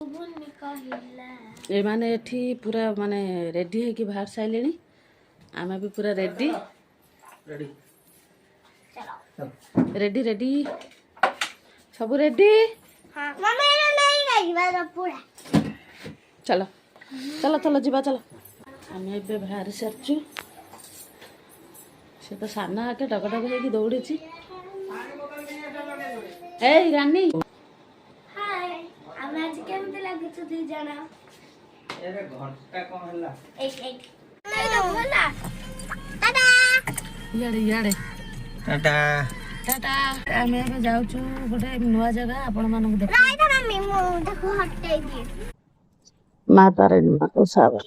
ए माने एठी पूरा माने रेडी है कि बाहर साइलेनी आमे भी पूरा रेडी रेडी रेडी रेडी सब रेडी। हां मम्मी नहीं नहीं पूरा चलो चलो चलो जीवा चलो आमे बे बाहर सरचु से तो साना आके डगडग होई दौड़ी छी। ए रानी हाय आमे आज केमते लागे छु दी जाना एरे घंटा कोन हला एक एक ए होला टाटा याडे याडे टाटा टाटा आमे बे जाउ छु गोटे नवा जगह आपण मानक देख राई ना मम्मी मु देखो हटै दी मां तारिणी मां को सावर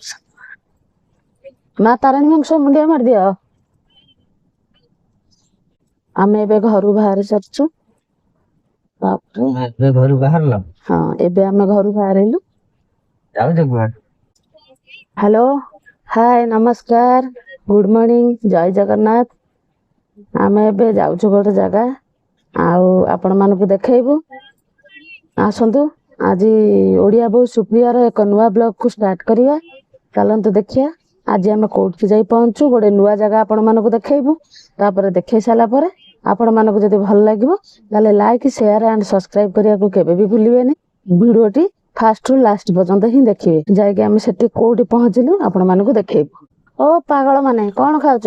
मां तारिणी मां को मुंडिया मार दियो आमे बे घरु बाहर सरचु बापरे घरु बाहरलो हां एबे आमे घरु बाहरलु जाउ जगुआ हेलो हाय नमस्कार गुड मॉर्निंग जय जगन्नाथ आमे एबे जाउ छु गोटे जगह आउ आपण मानकु देखेबु आसंतु आज ओडिया बहु सुप्रिया रो एक नुवा ब्लॉग को स्टार्ट करिया चलंतु देखिया आज आमे कोट की जाई पहुंचू गोटे नुवा जगह आपण मानकु देखेबु तापर देखै साला पर आपण मानकु जदि भल लागिवो ताले लाइक शेयर एंड सब्सक्राइब करिया को केबे भी भूलिबेनी वीडियोटी फास्ट टू लास्ट पर्यंत ही देखिबे जाय के हम सेठी कोठी पहुंचलु आपण मानकु देखेबु। ओ पागल माने कोन खाउछ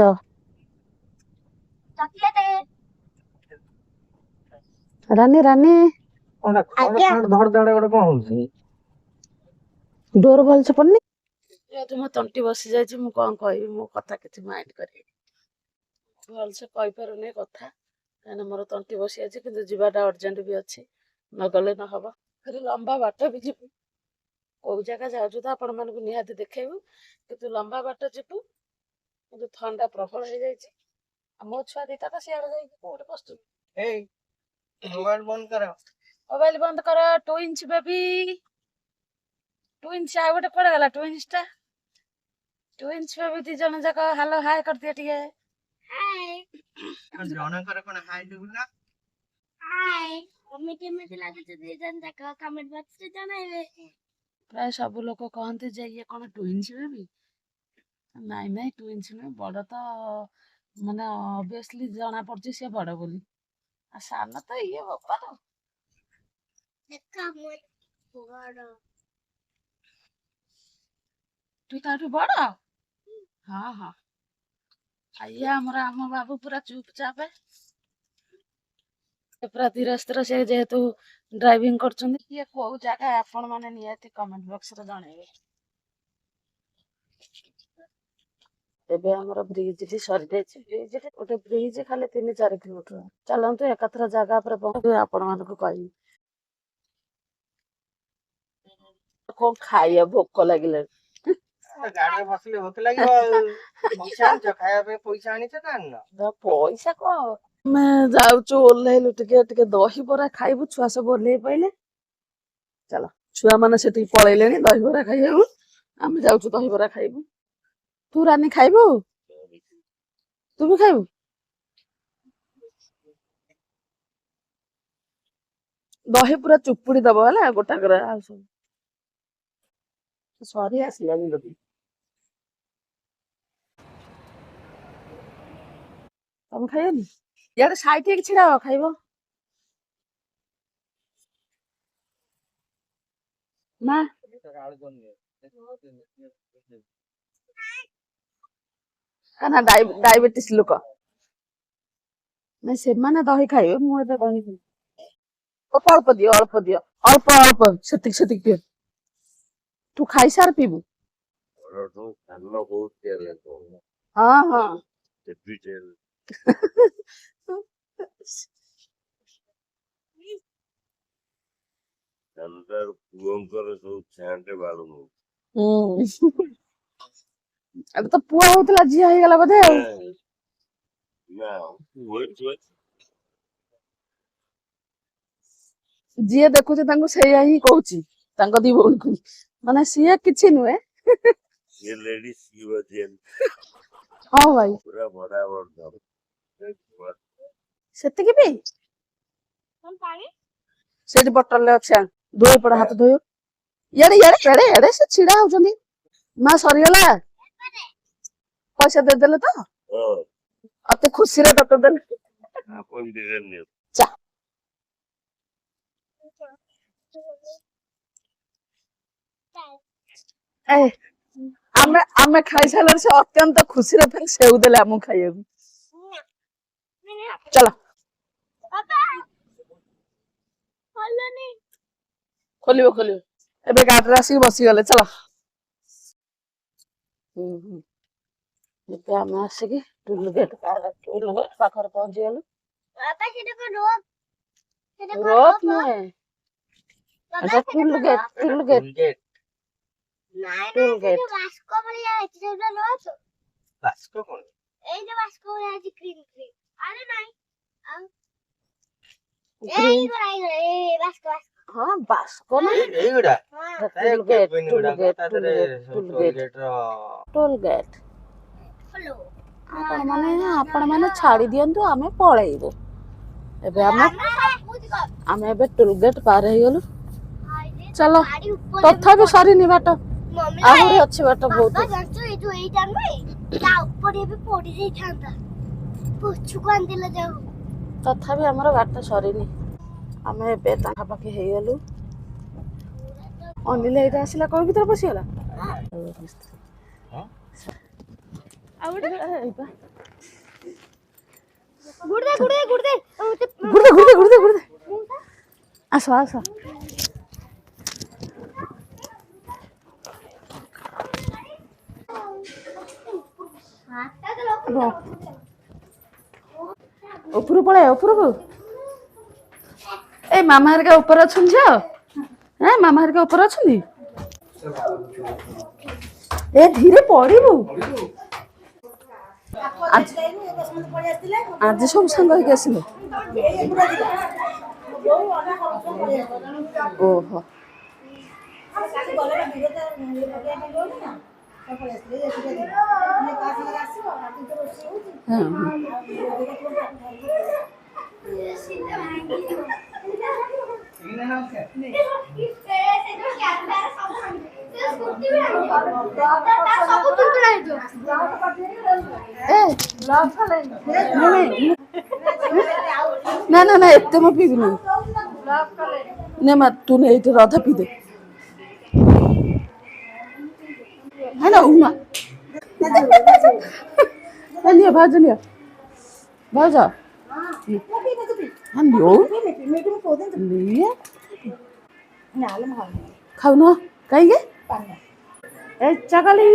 चॉकलेट रानी रानी ओना धड़ धड़ गोटे कोन होउछी डोर भल से पन्नी ये तुम तंटी बसी जाय छी मु कोन कहबी मो कथा किछि माइंड करी भल से कहि परने कथा काना मोर तंटी बसी अछि किंतु जीवाटा अर्जेंट भी अछि न गले न हबा फिर लंबा बाट भी जीवु को जगह जाउछु त आपण मानकु निहाती देखेबु किंतु लंबा बाट जीवु किंतु ठंडा प्रबल हो जाय छी मो छुआ दिता त सियाड़ जाय कोड पस्तु ए मोबाइल बंद करो 2 इंच बेबी 2 इंच आ गोटे पड़ गला 2 इंच टा 2 इंच बेबी दी जन जक हेलो हाय कर दिया ठीक है हाय जन कर कोन हाय दुला हाय मम्मी के में लागे छ दी जन जक कमेंट बॉक्स रे जनाइबे प्राय सब लोग कहते जे ये कोन 2 इंच बेबी नाइ नाइ 2 इंच में बड़ तो माने ऑब्वियसली जाना पड़छ से बड़ बोली आ साना तो ये बापा तो देखा मोर बड़ तू ताटू बड़ हां हां आइया हमरा हम बाबू पूरा चुपचाप है पूरा धीरे स्थिर से जेहेतु ड्राइविंग करछन ये को जगह आपण माने नियति कमेंट बॉक्स रे जणाइबे एबे हमर ब्रिज टी सरी जाय छै ब्रिज टे ओटे ब्रिज खाली 3-4 किलोमीटर चलंतु एकथरा जगह पर पहुंच आपण मान को कहि को खाइए भूख लागिले गाड़ी में बसले भूख लागियो पैसा आन खाया पे पैसा आनी छ कान न पैसा को मैं जाउ छु ओल्हेलु टिके टिके दही बरा खाइबु छुआ सब ओल्हे पइले चलो छुआ माने सेठी पळैलेनी दही बरा खाइबु हम जाउ छु दही बरा खाइबु तू रानी खाइबु तू भी खाइबु दही पूरा चुपुड़ी दबो हला गोटा करे आ सब सॉरी आसलानी लबी तुम खाइबनी यार साइड एक छिड़ा खाइबो ना काना डायबिटीज लोक नहीं से माने दही खाइबे मु एते दही अल्प दियो अल्प अल्प सेतिक सेतिक दियो तू खाई सार पीबू तो खाना बहुत तेल है तो हां हां तेल तेल अंदर पुंकर सब छांटे बालू अब तो पुआ होतला जिया हे गला बधे ना वेट जिए देखुचे तांको सेया ही कहूची तांको दी बोल को माने सिया किछि नुए ये लेडीज की वजन हां भाई पूरा बराबर दम सेति के भी कोन पानी सेति बोतल ले अच्छा धोई पड़ हाथ धोयो ଇଆଡେ ଇଆଡେ ଇଆଡେ ଇଆଡେ ସେ ଛିଡା ହଉଛନ୍ତି। ମା ସରିଗଲା ପଇସା ଦେଇଦେଲେ ତ ଅତେ ଖୁସିରେ ତତେ ଦେଲେ ଚା। ଏ ଆମେ ଆମେ ଖାଇସାରିଲା ସେ ଅତ୍ୟନ୍ତ ଖୁସିରେ ଫେର ସେଉ ଦେଲେ ଆମକୁ ଖାଇବାକୁ। ଚାଲ ଖୋଲିବ ଖୋଲିବ ଏବେ ଗାଡିରେ ଆସିକି ବସିଗଲେ ଚାଲ। ଏବେ ଆମେ ଆସିକି ଟୁଲୁ ଗେଟ୍ ପାଖରେ ପହଞ୍ଚିଗଲୁ। ରୋପ ନୁହେଁ ଏଟା toll gate toll gate toll gate. ହଁ ବାସ୍କ ନା toll gate toll gate toll gate toll gate toll gate. ଆପଣ ମାନେ ଛାଡି ଦିଅନ୍ତୁ ଆମେ ପଳେଇବୁ। ଏବେ ଆମେ ଏବେ ଟୋଲ ଗେଟ୍ ପାର ହେଇଗଲୁ। ଚାଲ ତଥାପି ସରିନି ବାଟ ଆହୁରି ଅଛି ବାଟ ବହୁତ। ତଥାପି ଆମର ବାଟ ସରିନି। ଆମେ ଏବେ ପାଖାପାଖି ହେଇଗଲୁ। ଅନିଲ ଏଇଟା ଆସିଲା କଣ ଭିତରେ ପଶିଗଲା। ଆସ ଆସ ଉପରକୁ ପଳେଇ ଉପରକୁ। ଏଇ ମାମା ହେରିକା ଉପରେ ଅଛନ୍ତି ଝିଅ। ମାମା ହେରିକା ଉପରେ ଅଛନ୍ତି। ଏ ଧୀରେ ପଡିବୁ। ଆଜି ସବୁ ସାଙ୍ଗ ହେଇକି ଆସିଲେ। ଓହୋ ନା ନା ନା ଏତେ ମୁଁ ପିଇବିନି। ନେ ମା ତୁ ନେ ଏଇଠି ଅଧା ପିଇଦେ। ହେଲା ଉମା ନିଅ ଭାଉଜ ନିଅ ଭାଉଜ ଖାଉନ କାହିଁକି ଏ ଚଗଲି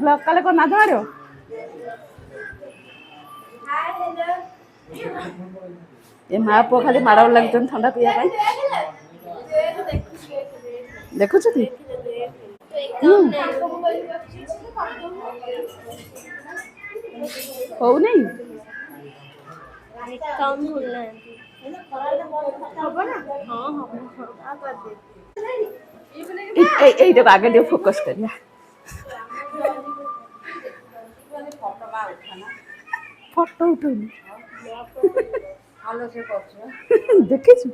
ବ୍ଲକ କଲେ କଣ ନାଜ ମାଡ଼ିବ। ଏ ମା ପୁଅ ଖାଲି ମାଡ଼ ଗୋଳ ଲାଗିଛନ୍ତି ଥଣ୍ଡା ପିଇବା ପାଇଁ। ଦେଖୁଛୁ କି ହଉନି এইটাକୁ ଆଗେ ଟିକେ ଫୋକସ କରିବା। ଫଟୋ ଉଠଉନି ଦେଖିଛୁ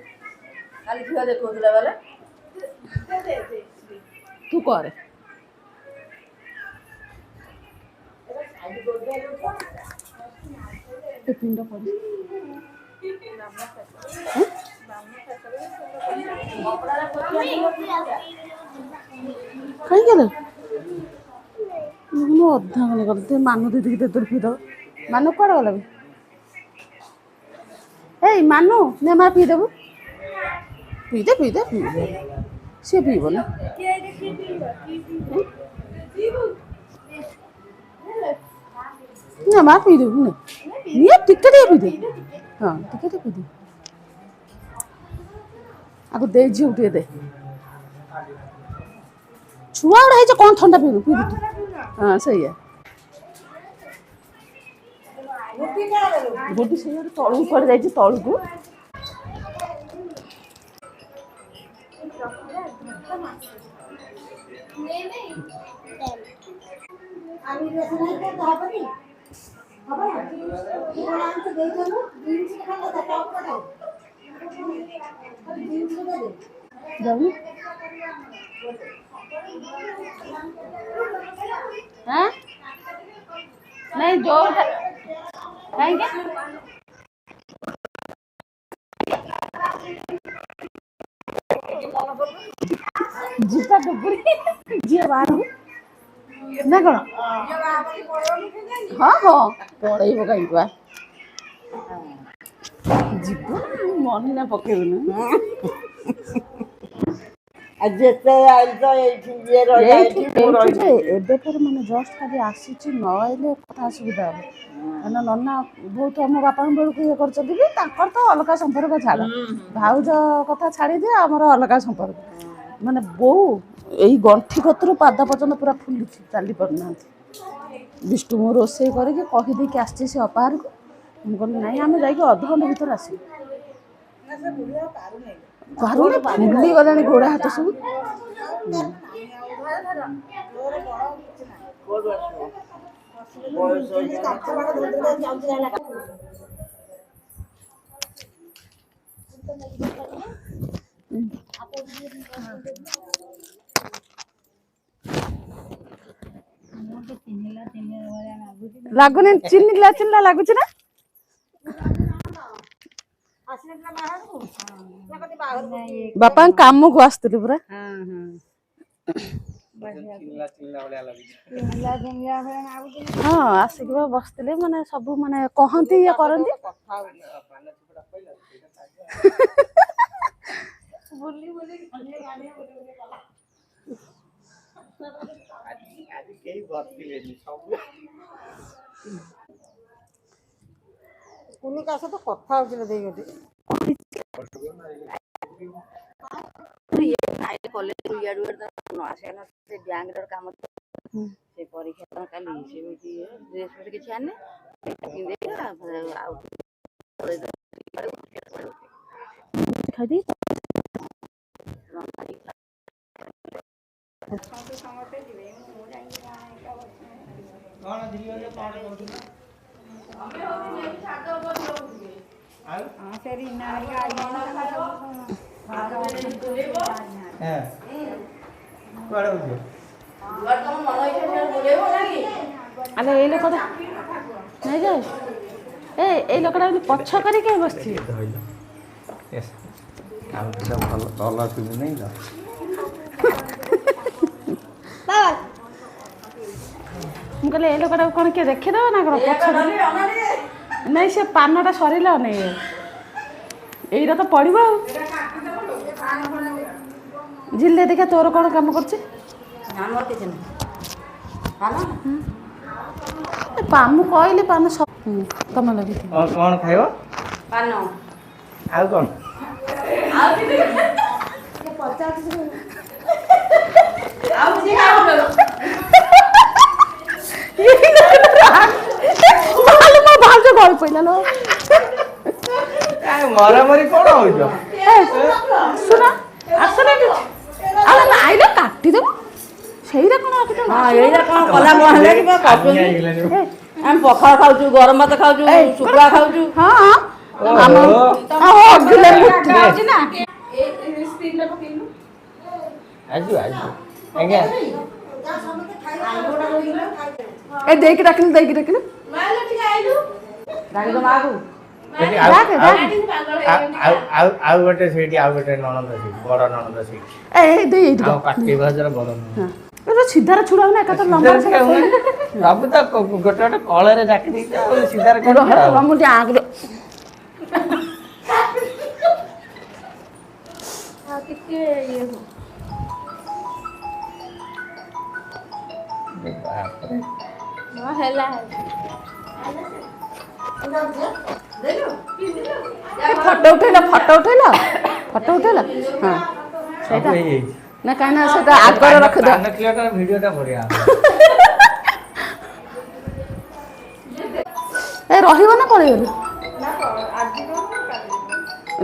ତୁ କରେ ପିଣ୍ଡ ପଡି କାହିଁକି ହେଲା ମୁଁ ଅଧା ମାନେ କଲି ମାନୁ ଦିଦିକି ତେତୁର ପିଇଦବ। ମାନୁ କୁଆଡେ ଗଲା? ଏଇ ମାନୁ ନେ ମା ପିଇଦବୁ। ପିଇଦେ ପିଇଦେ ପିଇଦେ ସିଏ ପିଇବନି। ନା ମା ପିଇଦବୁ ନିଏ ଟିକେ ଟିକେ ପିଇଦେ। ହଁ ଟିକେ ଟିକେ ପିଇଦେ। ଆକୁ ଦେଇ ଝିଅକୁ ଟିକେ ଦେ। ଛୁଆ ଗୁଡା ହେଇଛ କଣ ଥଣ୍ଡା ପିଇବୁ ପିଇଦେ ତୁ। ହଁ ସେଇଆ ଗୋଟି ସେଇଆଡେ ତଳକୁ କୁଆଡେ ଯାଇଛି ତଳକୁ। जाऊनी हाँ नहीं जो कहेंगे जीता डुबुरी झील बाहर ना कौन हाँ हाँ पड़े कहीं जीव मन ना पकेबू ଏବେ ପରେ ମାନେ ଜଷ୍ଟ ଖାଲି ଆସିଛି ନ ଆଇଲେ କଥା ଅସୁବିଧା ହବ କାରଣ ନନା ବହୁତ ଆମ ବାପାଙ୍କ ବେଳକୁ ଇଏ କରିଛନ୍ତି ବି ତାଙ୍କର ତ ଅଲଗା ସମ୍ପର୍କ ଛାଡ଼ ଭାଉଜ କଥା ଛାଡ଼ିଦିଅ ଆମର ଅଲଗା ସମ୍ପର୍କ ମାନେ ବୋଉ ଏଇ ଗଣ୍ଠି କତରୁ ପାଦ ପର୍ଯ୍ୟନ୍ତ ପୁରା ଫୁଲିଛି ଚାଲି ପାରୁନାହାନ୍ତି ବିଷ୍ଣୁ ମୁଁ ରୋଷେଇ କରିକି କହିଦେଇକି ଆସିଛି ସେ ଅପାହାରକୁ ମୁଁ କହିଲି ନାଇଁ ଆମେ ଯାଇକି ଅଧଘଣ୍ଟା ଭିତରେ ଆସିବୁ ପାରୁନି ଫୁଲି ଗଲାଣି ଗୋଡ଼ ହାତ ସବୁ ଲାଗୁନି ଚିହ୍ନିଲା ଚିହ୍ନିଲା ଲାଗୁଛି ନା ବାପାଙ୍କ କାମକୁ ଆସିଥିଲି ପୁରା ହଁ ଆସିକି ବସିଥିଲେ ମାନେ ସବୁ ମାନେ କହନ୍ତି ଇଏ କରନ୍ତି कुनी का सହିତ କଥା ହଉଥିଲେ ଦେଇ ଗଟି କଲେଜରୁ ଇଆଡୁ ନ ଆସିଲା ସେ ବ୍ୟାଙ୍କର କାମ ସେ ପରୀକ୍ଷା କାଲି ସେମିତି ଡ୍ରେସ୍ ଫ୍ରେସ୍ କିଛି ଆଣିନି ଖାଇଦେଇ ଆରେ ଏଇ ଲୋକଟା ନାଇଁ ଯେ ଏଇ ଲୋକଟା ପଛ କରିକି ବସିଛି ଭଲ ସୁବିଧା ନାହିଁ ତ ମୁଁ କହିଲି ଏଇ ଲୋକଟାକୁ କ'ଣ କିଏ ଦେଖିଦେବ ନା କ'ଣ ପଛ ନାଇଁ ସେ ପାନଟା ସରିଲା ନାଇଁ ଏଇଟା ତ ପଡ଼ିବ ଆଉ ଝିଲେ ଦେଖିଆ ତୋର କ'ଣ କାମ କରୁଛି ମୁଁ କହିଲି ପାନ ତମେ ଲଗେଇଥିବ କ'ଣ ଖାଇବ ପାନ ଆଉ କ'ଣ ଭାଉଜ ଗଳି ପଇଲା ଲୋ ମରାମରି କ'ଣ ହଉଛ ଶୁଣ ଆସନ ଆଇଲେ କାଟିଦେବ ସେଇଟା କ'ଣ ଏଇଟା କ'ଣ କଲା କ'ଣ ହେଲେ ଆମେ ପଖାଳ ଖାଉଛୁ ଗରମ ଭାତ ଖାଉଛୁ ଶୁଖୁଆ ଖାଉଛୁ ହଁ ଆଜ୍ଞା ଏ ଦେଇକି ଡାକିଲୁ ମାକୁ ଆଉ ଗୋଟେ ସେଇଠି ଆଉ ଗୋଟେ ନଣନ୍ଦ ସେଇଠି ବଡ଼ ନଣନ୍ଦ ସେଇଠି ପାଟି ଭାଜର ବଡ଼ ନଣନ୍ଦ ସିଧାରେ ଛୁଡ଼ା ନା ଏକାଥରେ ଲମ୍ବା ସବୁ ତ ଗୋଟେ ଗୋଟେ କଳରେ ଜାକି ଦେଇଛି ଆଉ ସିଧାରେ ମୁଁ ଆଗରେ ହେଲା ଫଟୋ ଉଠେଇଲ ହଁ ସେଇଟା ନା କାହିଁକି ନା ସେଇଟା ଆଗରେ ରଖିଦେବା ଭିଡ଼ିଓଟା ବଢ଼ିଆ ଏ ରହିବ ନା ପଳେଇଗଲି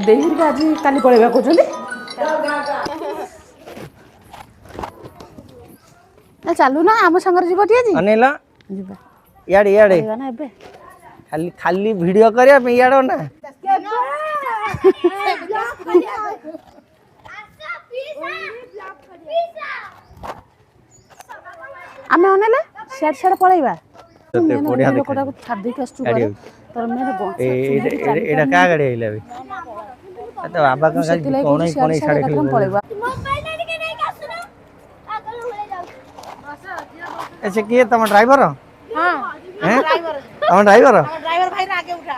ଦେଇକି ଆଜି କାଲି ପଳେଇବା କହୁଛନ୍ତି ଚାଲୁ ନା ଆମ ସାଙ୍ଗରେ ଯିବ ଟିକେ ଅନେଇଲ ଯିବା ଇଆଡ଼େ ନା ଏବେ ଖାଲି ଭିଡ଼ିଓ କରିବା ପାଇଁ ଇଆଡ଼ ନା ଆମେ ଅନେଇଲେ ସିଆଡେ ସିଆଡେ ପଳେଇବା ତତେ ବଢିଆ ଦେଖା ଲୋକଟାକୁ ଛାଡି ଦେଇକି ଆସୁଛୁ ଗାଡି ଘରେ ତୋର ମେନ ବଂଶ ଏଇଟା କା ଗାଡି ଆଇଲା ବେ ତ ବାବା କଣ ଗାଡି କଣ କଣ ଛାଡେ ଖାଲି ପଳେଇବା ଏ ସେ କିଏ ତମ ଡ୍ରାଇଭର हैं ତମ ଡ୍ରାଇଭର ड्राइवर भाई आगे उठा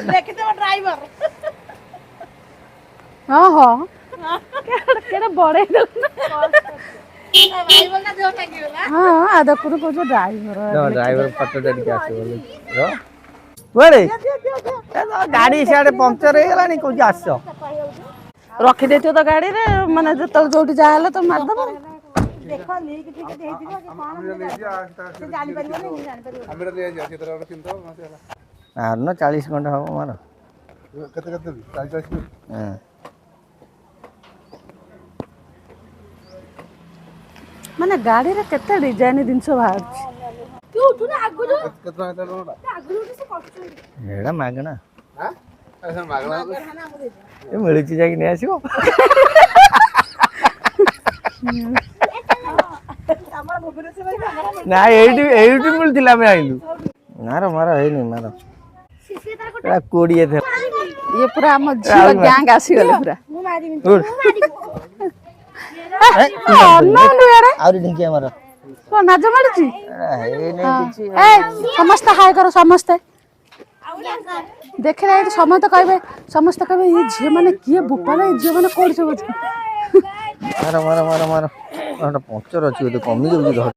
देखते हो ड्राइवर ହଁ ହଁ କେଡେ ବଡେଇ ଦେଖୁନ भाई बोलना देव टंगी होला ହଁ ଆ ଦେଖୁନ କହୁଛ ଡ୍ରାଇଭର ତମ ଡ୍ରାଇଭର ଫଟୋଟା ଟିକେ ଆସିବ ବୋଲି ର କୁଆଡେ ଗାଡି ସିଆଡେ ପଙ୍କଚର ହେଇଗଲାଣି କହୁଛି ଆସ ରଖିଦେଇଥିବ ତ ଗାଡିରେ ମାନେ ଯେତେବେଳେ ଯୋଉଠି ଯାହା ହେଲେ ତ ମାରିଦବ देख लीक ठीक ହେଇଥିବ କି କଣ ସେ ଜାଣି ପାରିବନି ମୁଁ ଜାଣି ପାରିବନି ମାରୁନ 40 ଖଣ୍ଡେ ହବ ମାର କେତେ କେତେ 40 ମାନେ ଗାଡିରେ କେତେ ଡିଜାଇନ ଜିନିଷ ବାହାରୁଛି ଏଇଟା ମାଗଣା ଏ ମିଳୁଛି ଯାଇକି ନେଇ ଆସିବ ନା ଏଇଠି ଏଇଠି ମିଳୁଥିଲା ଆମେ ଆଇଲୁ ମାର ମାର ହେଇନି ମାର ଏଟା 20 ଥିଲା ଇଏ ପୁରା ଆମ ଝିଅ ଗ୍ୟାଙ୍ଗ ଆସିଗଲେ ପୁରା ଆହୁରି ଢିଙ୍କିଆ ମାର କଣ ନାଜ ମାଡୁଛି ହେଇନି କିଛି ସମସ୍ତେ ହାଇ କର ସମସ୍ତେ ଦେଖିଲେ ଏଇଠି ସମସ୍ତେ କହିବେ ଏ ଝିଅ ମାନେ କିଏ ବୋପାଲ ଏ ଝିଅ ମାନେ କୋଉଠି ସବୁ ଅଛି ମାର ମାର ମାର ମାର ଏଟା ପଙ୍କଚର ଅଛି ବୋଧେ କମି ଯାଉଛି ଧର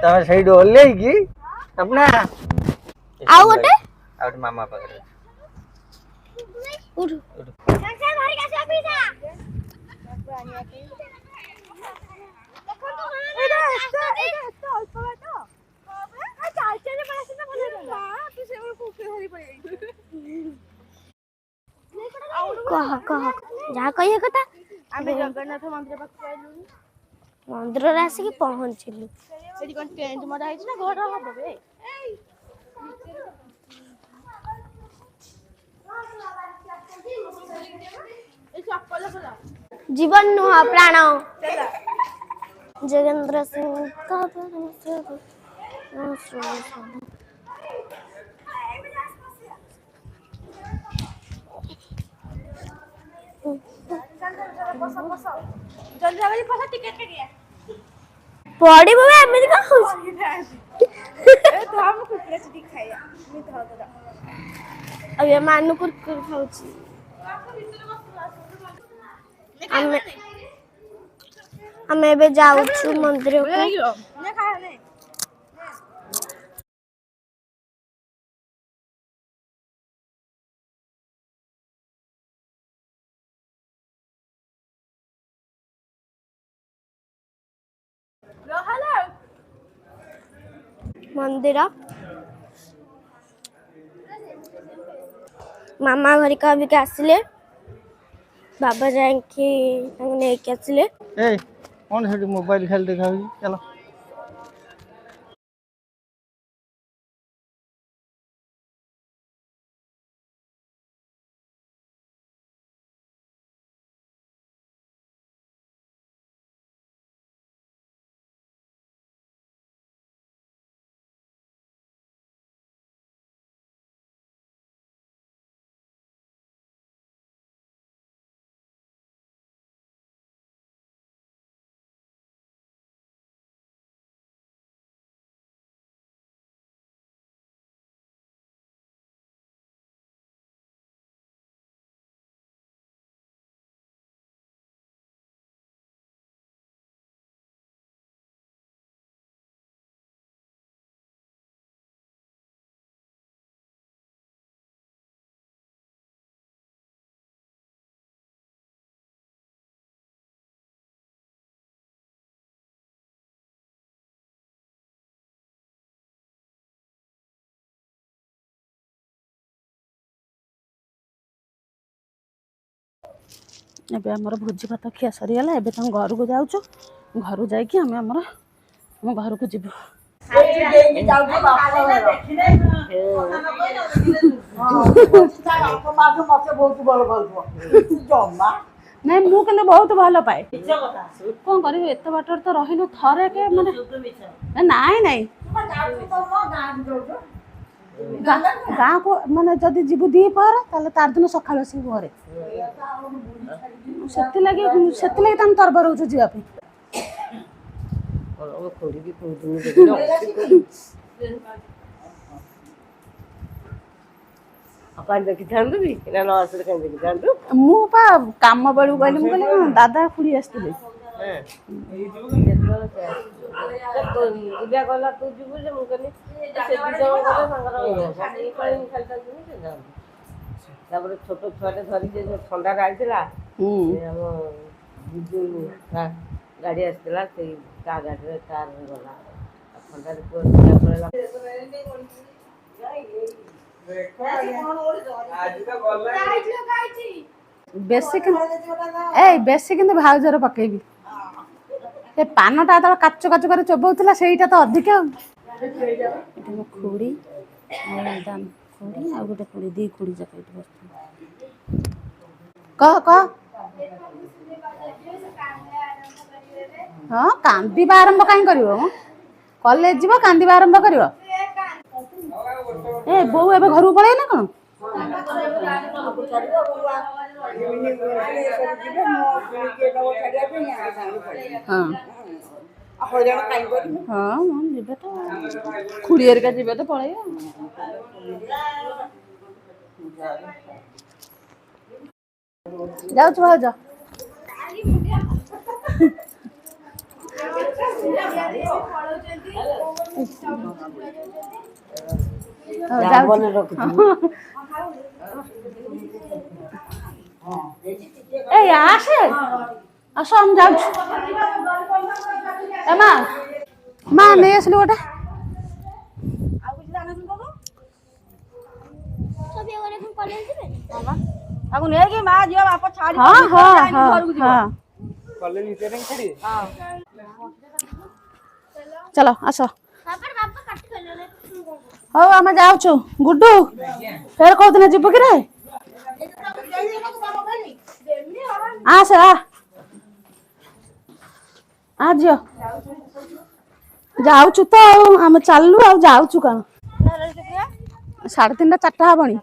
ତମେ ସେଇଠୁ ଓହ୍ଲେଇକି ସ୍ୱପ୍ନା ଆଉ ଗୋଟେ ମାମା ପାଖରେ ଉଠୁ କହ କହ ଯାହା କହିବା କଥା ଆମେ ଜଗନ୍ନାଥ ମନ୍ଦିର ପାଖକୁ ଆଇଲୁଣି ମନ୍ଦିରରେ ଆସିକି ପହଞ୍ଚିଲୁ ସେଠି କଣ ଟେଣ୍ଟ ମରା ହେଇଛି ନା ଘର ହବ ବେ ଜୀବନ ନୁହଁ ପ୍ରାଣ जोगेंद्र सिंह का पड़िबो एमिति का अब ये मानु कुरकुर खाउची हमें एबे जाउछु मंदिर को मंदिर मामा घरिका भी आसिले बाबा जाके नहीं आसिले ए कौन सेठी मोबाइल खाली देखा चलो ଏବେ ଆମର ଭୋଜି ଭାତ ଖିଆ ସରିଗଲା। ଏବେ ତାଙ୍କ ଘରକୁ ଯାଉଛୁ। ଘରକୁ ଯାଇକି ଆମେ ଆମ ଘରକୁ ଯିବୁ। ନାଇଁ ମୁଁ କିନ୍ତୁ ବହୁତ ଭଲ ପାଏ। କଣ କରିବି ଏତେ ବାଟରେ ତ ରହିଲୁ ଥରେ କେ ମାନେ ନାଇଁ ନାଇଁ ଗାଁକୁ ମାନେ ଯଦି ଯିବୁ ଦିପହର ତାହେଲେ ତାର ଦିନ ସକାଳୁ ଆସିବୁ ଘରେ। ସେଥିଲାଗି ତମେ ତରବର ହଉଛୁ ଯିବା ପାଇଁ। ଦେଖିଥାନ୍ତୁ ବି ନା ନ ଆସିଲେ କାହିଁ ଦେଖିଥାନ୍ତୁ। ମୁଁ ପା କାମ ବେଳକୁ କହିଲି ମୁଁ କହିଲି ହଁ ଦାଦା ଖୁଡି ଆସିଥିଲେ। ପୂଜା କଲା ତୁ ଯିବୁ ଯେ ମୁଁ କହିଲି ସେ ଦି ଜଣ ଗଲେ ତାଙ୍କର ତାପରେ ଛୋଟ ଛୁଆଟେ ଧରିକି ଯୋଉ ଥଣ୍ଡାରେ ଆଇଥିଲା ଆମ ବିଜୁ ଗାଡ଼ି ଆସିଥିଲା ସେଇ ତା ଗାଡ଼ିରେ କାରରେ ଗଲା ଥଣ୍ଡାରେ ବେଶୀ କିନ୍ତୁ ଭାଉଜର ପକେଇବି। ସେ ପାନଟା ଯେତେବେଳେ କାଚୁ କାଚୁ କରି ଚୋବଉଥିଲା ସେଇଟା ତ ଅଧିକ। ଏଠି ମୋ ଖୁଡ଼ି ଆଉ ଗୋଟେ ଖୁଡ଼ି ଦି ଖୁଡ଼ି ଯାକ ଏଠି ବସିଛନ୍ତି। କହ ହଁ କାନ୍ଦିବା ଆରମ୍ଭ କାହିଁ କରିବ ମ କଲେଜ ଯିବ କାନ୍ଦିବା ଆରମ୍ଭ କରିବ। ଏ ବୋଉ ଏବେ ଘରକୁ ପଳେଇ ନା କଣ? ହଁ ଯିବେ ତ ଖୁଡି ହେରିକା ଯିବେ ତ ପଳେଇବେ। ଯାଉଛୁ ଭାଉଜ। ଏଇ ଆସେ ଆସ ଆମେ ଯାଉଛୁ। ଏ ମା ନେଇ ଆସିଲୁ ଗୋଟେ। ତାକୁ ନେଇକି ମା ଝିଅ ବାପ ଛାଡି ଘରକୁ ଯିବ। ଚାଲ ଆସ। ହଉ ଆମେ ଯାଉଛୁ। ଗୁଡୁ ଫେର କୋଉଦିନ ଯିବୁ କି ରେ? ଆସେ ଆ ଝିଅ ଯାଉଛୁ ତ ଆଉ ଆମେ ଚାଲିଲୁ ଆଉ ଯାଉଛୁ କଣ 3:30 4ଟା ହବଣି।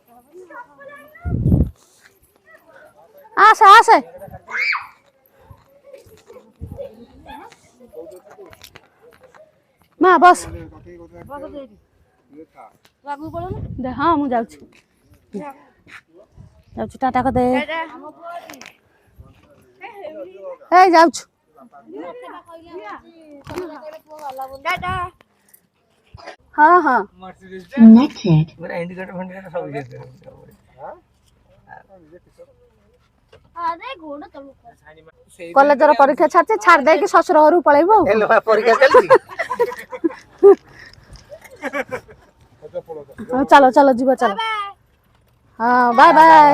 ଆସେ ମା ବସ। ହଁ ମୁଁ ଯାଉଛି ଟାଟା କରିଦେ। ଯାଉଛୁ। ହଁ କଲେଜର ପରୀକ୍ଷା ଛାଡିଛି ଛାଡି ଦେଇକି ଶ୍ୱଶୁର ଘରକୁ ପଳେଇବୁ ଆଉ। ପରୀକ୍ଷା ଚାଲିଛି। ଚାଲ ଯିବା ଚାଲ। ହଁ ବାଏ ବାଏ।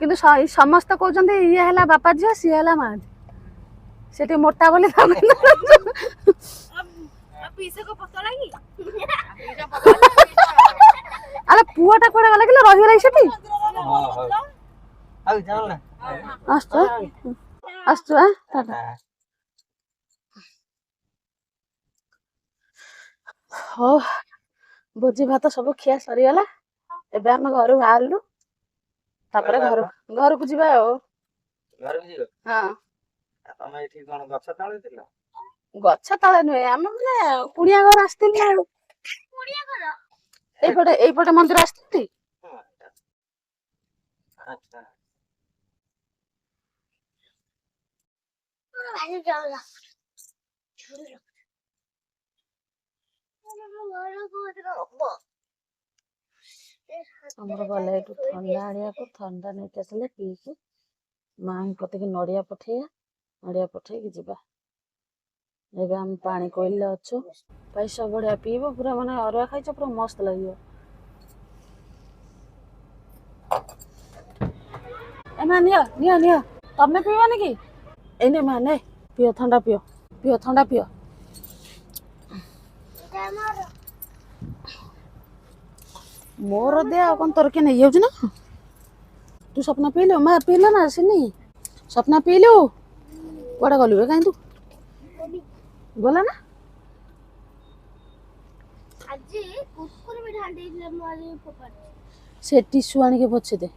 କିନ୍ତୁ ସମସ୍ତେ କହୁଛନ୍ତି ଇଏ ହେଲା ବାପା ଝିଅ ସିଏ ହେଲା ମା ଝିଅ। ସେ ଟିକେ ମୋଟା ବୋଲି ଆରେ ପୁଅ ଟା କୁଆଡେ ଗଲା କିଲୋ ରହିଗଲା ସେଠି। ଆସୁଛୁ ହଉ ଭୋଜି ଭାତ ସବୁ ଖିଆ ସରିଗଲା। ଏବେ ଆମେ ଘରୁ ବାହାରିଲୁ ତାପରେ ଘରକୁ ଯିବା ଆଉ। ହଁ ତମେ ଏଠି କଣ ଗଛ ତଳେ ଥିଲ? ଗଛ ତଳେ ନୁହେଁ ଆମେ ମାନେ କୁଣିଆ ଘର ଆସିଥିଲି ଆଉ। ଏଇପଟେ ମନ୍ଦିର ଆସିଥିଲି। ଆଚ୍ଛା। ଆମର ଗଲେ ଏଠୁ ଥଣ୍ଡା ଆଣିବାକୁ ଥଣ୍ଡା ନେଇକି ଆସିଲେ ପିଇକି ମାଙ୍କ କତିକି ନଡିଆ ପଠେଇକି ଯିବା। ଏବେ ଆମେ ପାଣି କୋଇଲିରେ ଅଛୁ। ପଇସା ବଢିଆ ପିଇବ ପୁରା ମାନେ ଅରୁଆ ଖାଇଛ ପୁରା ମସ୍ତ ଲାଗିବ। ଏ ମା ନିଅ ନିଅ ନିଅ ତମେ ପିଇବନି କି? ଏଇନେ ମା ନେ ପିଅ ଥଣ୍ଡା ପିଅ ପିଅ ଥଣ୍ଡା ପିଅ। ମୋର ଦେ ଆଉ କଣ ତୋର କିଏ ନେଇଯାଉଛି ନା? ତୁ ସ୍ୱପ୍ନ ପିଇଲୁ ମା ପିଇଲ ନା ଆସିନି? ସ୍ୱପ୍ନ ପିଇଲୁ କୁଆଡେ ଗଲୁ ବେ କାହିଁ ତୁ? ଗଲା ନା? ଆଜି କୁକୁର ବି ଢାଣ୍ଡି ଦେଇଥିଲେ ମୁଁ ଆଜି ଫୋପାଡ଼ିଛି। ସେ ଟିସୁ ଆଣିକି ପୋଛି ଦେ।